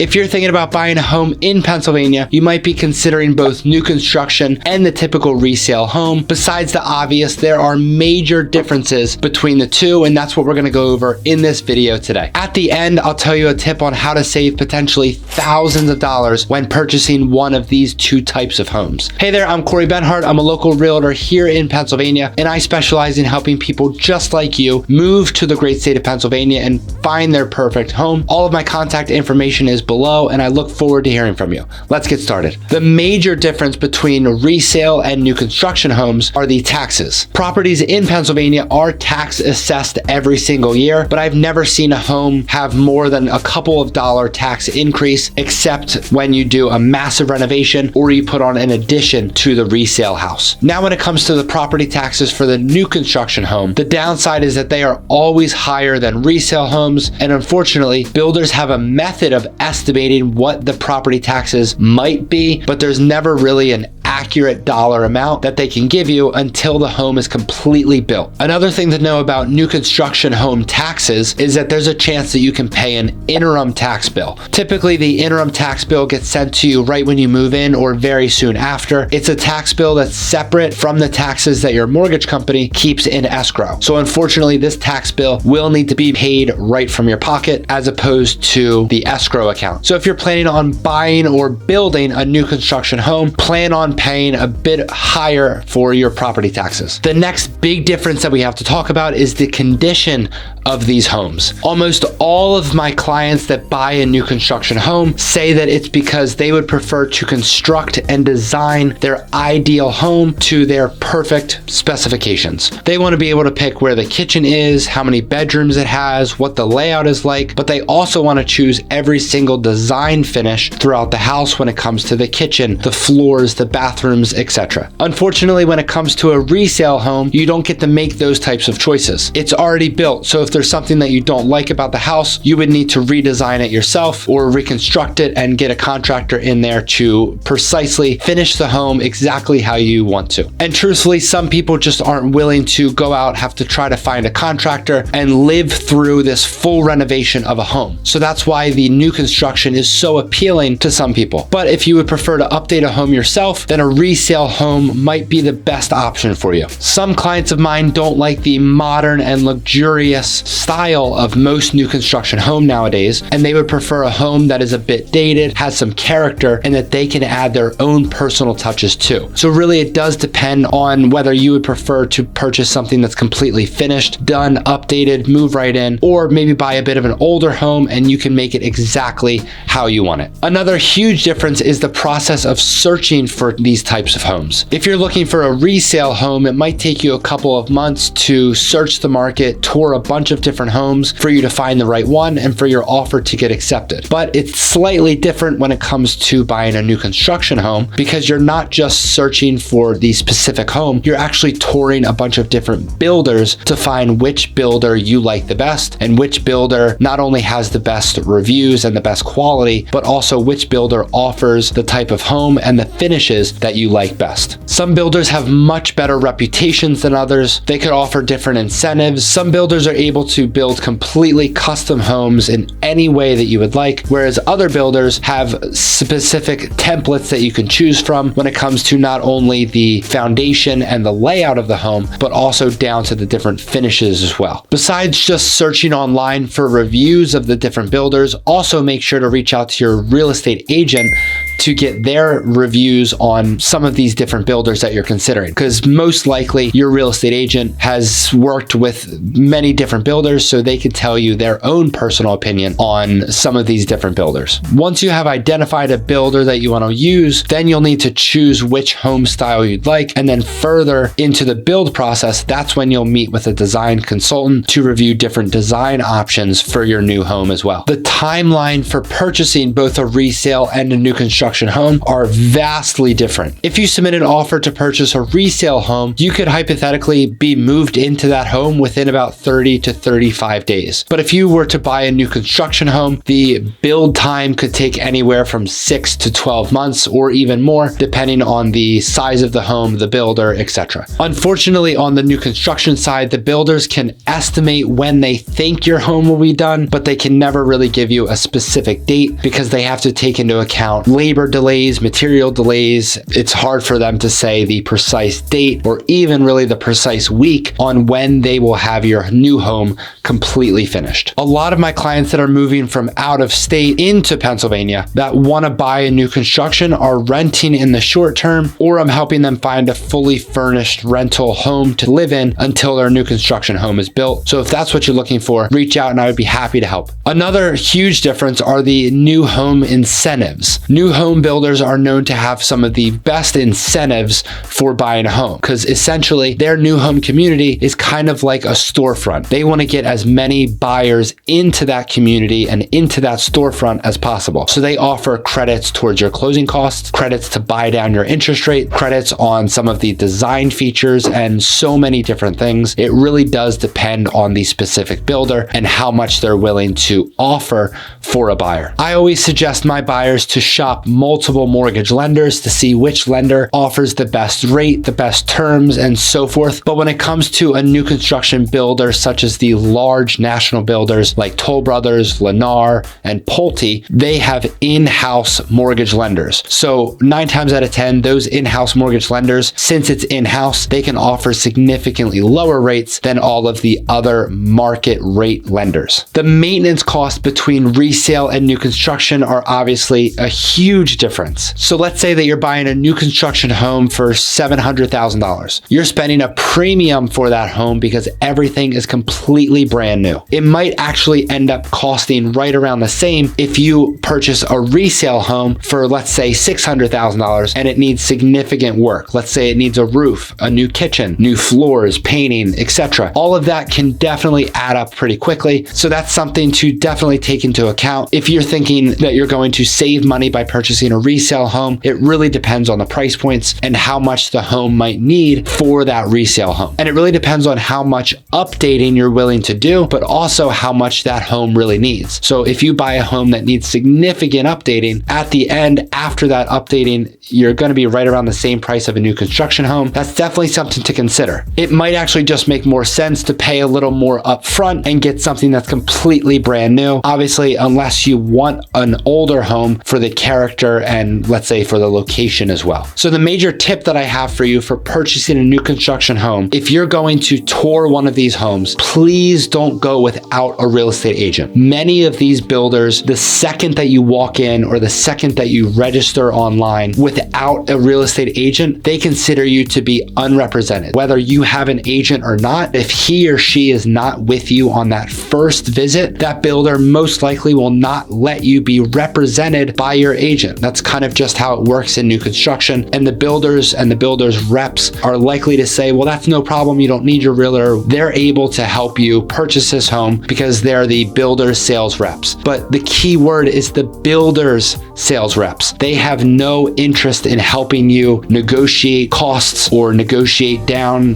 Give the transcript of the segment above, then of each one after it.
If you're thinking about buying a home in Pennsylvania, you might be considering both new construction and the typical resale home. Besides the obvious, there are major differences between the two, and that's what we're gonna go over in this video today. At the end, I'll tell you a tip on how to save potentially thousands of dollars when purchasing one of these two types of homes. Hey there, I'm Corey Benhart. I'm a local realtor here in Pennsylvania, and I specialize in helping people just like you move to the great state of Pennsylvania and find their perfect home. All of my contact information is below, and I look forward to hearing from you. Let's get started. The major difference between resale and new construction homes are the taxes. Properties in Pennsylvania are tax assessed every single year, but I've never seen a home have more than a couple of dollar tax increase, except when you do a massive renovation or you put on an addition to the resale house. Now, when it comes to the property taxes for the new construction home, the downside is that they are always higher than resale homes, and unfortunately, builders have a method of estimating what the property taxes might be, but there's never really an accurate dollar amount that they can give you until the home is completely built. Another thing to know about new construction home taxes is that there's a chance that you can pay an interim tax bill. Typically, the interim tax bill gets sent to you right when you move in or very soon after. It's a tax bill that's separate from the taxes that your mortgage company keeps in escrow. So unfortunately, this tax bill will need to be paid right from your pocket as opposed to the escrow account. So if you're planning on buying or building a new construction home, plan on paying a bit higher for your property taxes. The next big difference that we have to talk about is the condition of these homes. Almost all of my clients that buy a new construction home say that it's because they would prefer to construct and design their ideal home to their perfect specifications. They want to be able to pick where the kitchen is, how many bedrooms it has, what the layout is like, but they also want to choose every single design finish throughout the house when it comes to the kitchen, the floors, the bathrooms, etc. Unfortunately, when it comes to a resale home, you don't get to make those types of choices. It's already built, so if there's something that you don't like about the house, you would need to redesign it yourself or reconstruct it and get a contractor in there to precisely finish the home exactly how you want to. And truthfully, some people just aren't willing to go out, have to try to find a contractor and live through this full renovation of a home. So that's why the new construction is so appealing to some people. But if you would prefer to update a home yourself, then a resale home might be the best option for you. Some clients of mine don't like the modern and luxurious style of most new construction home nowadays, and they would prefer a home that is a bit dated, has some character, and that they can add their own personal touches to. So really, it does depend on whether you would prefer to purchase something that's completely finished, done, updated, move right in, or maybe buy a bit of an older home and you can make it exactly how you want it. Another huge difference is the process of searching for these types of homes. If you're looking for a resale home, it might take you a couple of months to search the market, tour a bunch of different homes for you to find the right one and for your offer to get accepted. But it's slightly different when it comes to buying a new construction home, because you're not just searching for the specific home, you're actually touring a bunch of different builders to find which builder you like the best and which builder not only has the best reviews and the best quality, but also which builder offers the type of home and the finishes that you like best. Some builders have much better reputations than others. They could offer different incentives. Some builders are able to build completely custom homes in any way that you would like, whereas other builders have specific templates that you can choose from when it comes to not only the foundation and the layout of the home, but also down to the different finishes as well. Besides just searching online for reviews of the different builders, also make sure to reach out to your real estate agent to get their reviews on some of these different builders that you're considering, because most likely your real estate agent has worked with many different builders, so they can tell you their own personal opinion on some of these different builders. Once you have identified a builder that you want to use, then you'll need to choose which home style you'd like, and then further into the build process, that's when you'll meet with a design consultant to review different design options for your new home as well. The timeline for purchasing both a resale and a new construction home are vastly different. different. If you submit an offer to purchase a resale home, you could hypothetically be moved into that home within about 30 to 35 days. But if you were to buy a new construction home, the build time could take anywhere from 6 to 12 months or even more, depending on the size of the home, the builder, etc. Unfortunately, on the new construction side, the builders can estimate when they think your home will be done, but they can never really give you a specific date because they have to take into account labor delays, material delays. It's hard for them to say the precise date or even really the precise week on when they will have your new home completely finished. A lot of my clients that are moving from out of state into Pennsylvania that want to buy a new construction are renting in the short term, or I'm helping them find a fully furnished rental home to live in until their new construction home is built. So if that's what you're looking for, reach out and I would be happy to help. Another huge difference are the new home incentives. New home builders are known to have some of the best incentives for buying a home because essentially their new home community is kind of like a storefront. They want to get as many buyers into that community and into that storefront as possible. So they offer credits towards your closing costs, credits to buy down your interest rate, credits on some of the design features, and so many different things. It really does depend on the specific builder and how much they're willing to offer for a buyer. I always suggest my buyers to shop multiple mortgage lenders to see which lender offers the best rate, the best terms, and so forth. But when it comes to a new construction builder, such as the large national builders like Toll Brothers, Lennar, and Pulte, they have in-house mortgage lenders. So 9 times out of 10, those in-house mortgage lenders, since it's in-house, they can offer significantly lower rates than all of the other market rate lenders. The maintenance costs between resale and new construction are obviously a huge difference. So let's say that you're buying a new construction home for $700,000. You're spending a premium for that home because everything is completely brand new. It might actually end up costing right around the same if you purchase a resale home for, let's say, $600,000 and it needs significant work. Let's say it needs a roof, a new kitchen, new floors, painting, etc. All of that can definitely add up pretty quickly. So that's something to definitely take into account. If you're thinking that you're going to save money by purchasing a resale home, it really depends on the price points and how much the home might need for that resale home. And it really depends on how much updating you're willing to do, but also how much that home really needs. So if you buy a home that needs significant updating, at the end, after that updating, you're going to be right around the same price of a new construction home. That's definitely something to consider. It might actually just make more sense to pay a little more upfront and get something that's completely brand new. Obviously, unless you want an older home for the character and let's say for the location as well. So the major tip that I have for you for purchasing a new construction home, if you're going to tour one of these homes, please don't go without a real estate agent. Many of these builders, the second that you walk in or the second that you register online without a real estate agent, they consider you to be unrepresented. Whether you have an agent or not, if he or she is not with you on that first visit, that builder most likely will not let you be represented by your agent. That's kind of just how it works in new construction. And the builders and the builders reps are likely to say, well, that's no problem. You don't need your realtor. They're able to help you purchase this home because they're the builder's sales reps. But the key word is the builder's sales reps. They have no interest in helping you negotiate costs or negotiate down,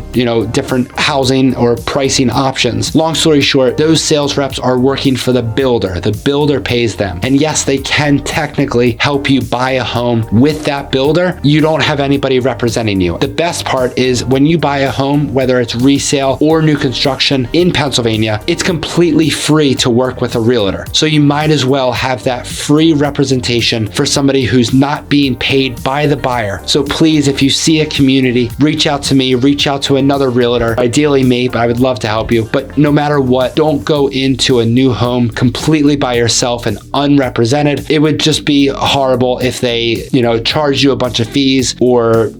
different housing or pricing options. Long story short, those sales reps are working for the builder. The builder pays them. And yes, they can technically help you buy a home with that builder. You don't have anybody representing you. The best part is when you buy a home, whether it's resale or new construction in Pennsylvania, it's completely free to work with a realtor. So you might as well have that free representation for somebody who's not being paid by the buyer. So please, if you see a community, reach out to me, reach out to another realtor, ideally me, but I would love to help you. But no matter what, don't go into a new home completely by yourself and unrepresented. It would just be horrible if they, charged you a bunch of fees or,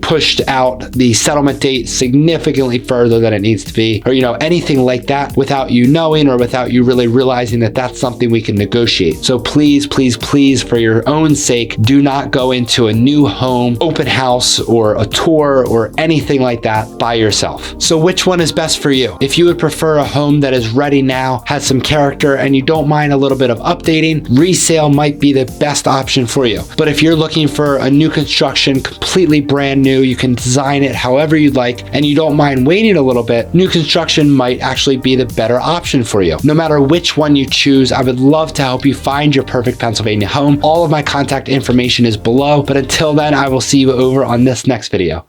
pushed out the settlement date significantly further than it needs to be, or, anything like that without you knowing or without you really realizing that that's something we can negotiate. So please, please, please, for your own sake, do not go into a new home, open house, or a tour or anything like that by yourself. So which one is best for you? If you would prefer a home that is ready now, has some character, and you don't mind a little bit of updating, resale might be the best option for you. But if you're looking for a new new construction, completely brand new, you can design it however you'd like, and you don't mind waiting a little bit, new construction might actually be the better option for you. No matter which one you choose, I would love to help you find your perfect Pennsylvania home. All of my contact information is below, but until then, I will see you over on this next video.